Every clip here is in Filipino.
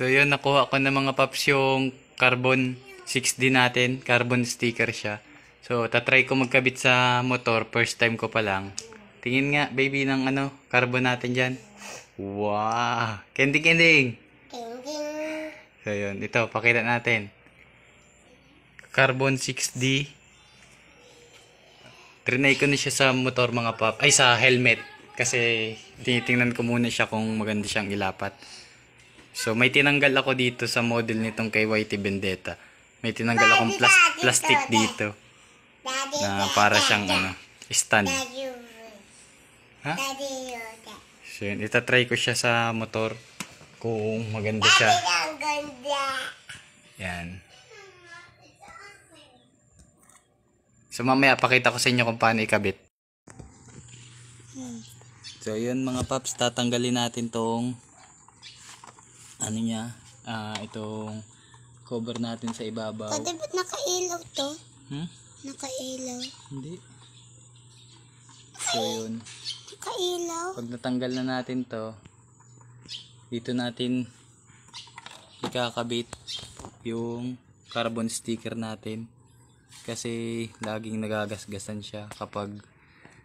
So yun, nakuha ko na mga paps yung carbon 6D natin. Carbon sticker siya. So tatry ko magkabit sa motor. First time ko pa lang. Tingin nga baby ng carbon natin dyan. Wow! Kending! So yun, ito pakita natin. Carbon 6D. Trinay ko na siya sa motor mga pap. Ay, sa helmet. Kasi tinitingnan ko muna siya kung maganda siyang ilapat. So may tinanggal ako dito sa model nitong kay YT Vendetta. May tinanggal akong plastic dito. Na para siyang stand. Ha? So yun, itatry ko siya sa motor. Kung maganda siya. Yan. So mamaya pakita ko sa inyo kung paano ikabit. So yun mga paps, tatanggalin natin tong itong cover natin sa ibabaw. Pwede ba't nakailaw to? Nakailaw. Hindi. So yun. Nakailaw. Pag natanggal na natin to, dito natin ikakabit yung carbon sticker natin. Kasi laging nagagasgasan siya kapag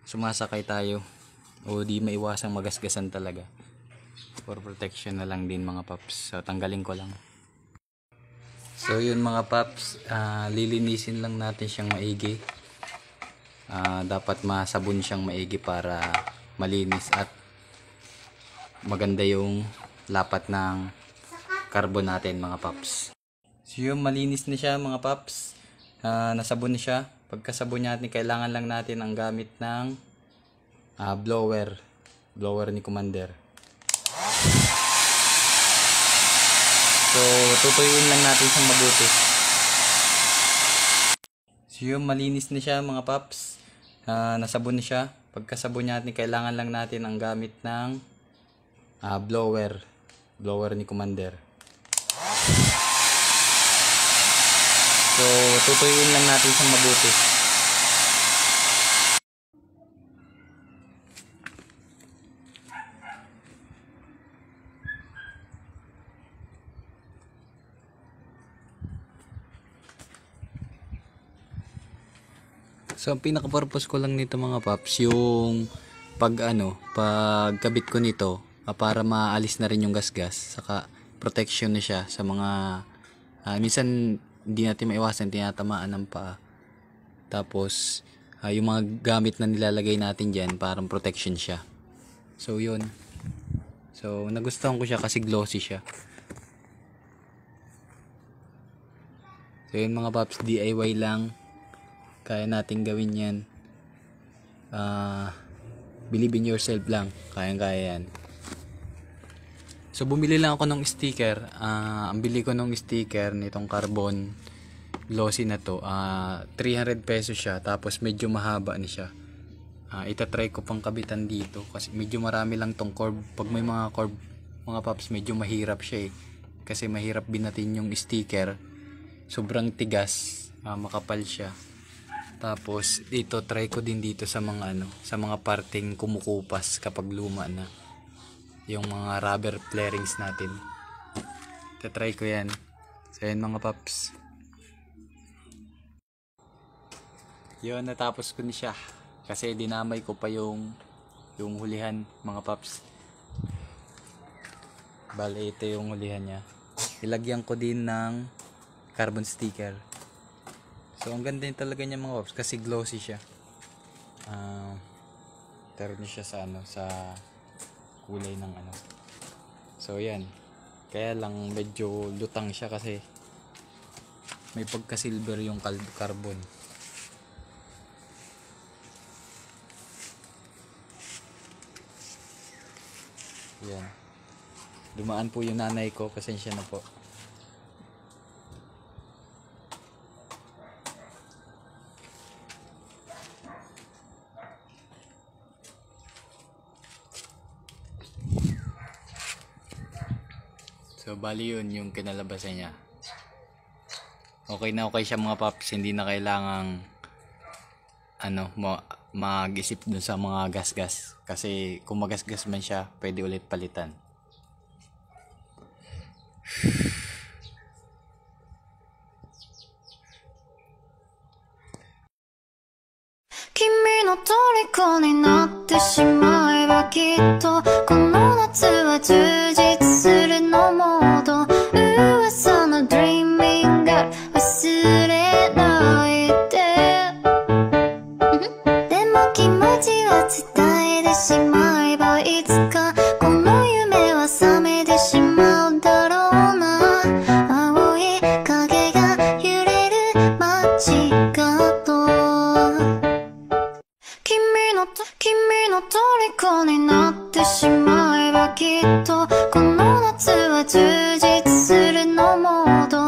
sumasakay tayo. O di maiwasang magasgasan talaga. For protection na lang din mga paps. So tanggalin ko lang. So yun mga paps, lilinisin lang natin siyang maigi. Dapat masabon siyang maigi para malinis at maganda yung lapat ng carbon natin mga paps. So yun, malinis na siya mga paps. Nasabon na siya. Pagkasabon natin, kailangan lang natin ang gamit ng blower ni Commander. So tutuyuin lang natin siyang mabuti. So yun, malinis na siya mga paps. Nasabon na siya. Pagkasabon natin, kailangan lang natin ang gamit ng blower ni Commander. So tutuyuin lang natin siyang mabuti. So ang pinaka-purpose ko lang nito mga paps, yung pagkabit ko nito, para maalis na rin yung gasgas, saka protection na siya sa mga minsan hindi natin maiwasan tinatamaan ng paa. Tapos yung mga gamit na nilalagay natin diyan, parang protection siya. So yun. So nagustuhan ko siya kasi glossy siya. So yun mga paps, DIY lang. Kaya natin gawin yan. Believe in yourself lang. Kayang-kaya yan. So bumili lang ako ng sticker. Ang bili ko ng sticker nitong carbon glossy na to, 300 pesos siya. Tapos medyo mahaba na siya. Itatry ko pang kabitan dito. Kasi medyo marami lang tong curve. Pag may mga curve, mga paps, medyo mahirap siya kasi mahirap binatin yung sticker. Sobrang tigas. Makapal siya. Tapos dito try ko din dito sa mga sa mga parting kumukupas kapag luma na yung mga rubber flarings natin. Try ko yan. So yan mga paps. Yun, natapos ko na siya kasi dinamay ko pa yung hulihan mga paps. Bale ito yung hulihan niya. Ilagyan ko din ng carbon sticker. So ang ganda talaga niya mga paps kasi glossy siya. Meron siya sa sa kulay ng So yan. Kaya lang medyo lutang siya kasi may pagka-silver yung carbon. Yan. Dumaan po yung nanay ko, pasensya na po. So bali yun yung kinalabasan niya. Okay na okay siya mga paps, hindi na kailangang mag-isip dun sa mga gasgas kasi kung magasgas man siya pwede ulit palitan. 虜になってしまえばきっとこの夏は充実するのモード噂の Dreaming Girl 忘れないででも気持ちは伝えてしまえばいつかこの夢は覚めてしまうだろうな青い影が揺れる街角君の虜になってしまえばきっとこの夏は充実するのモード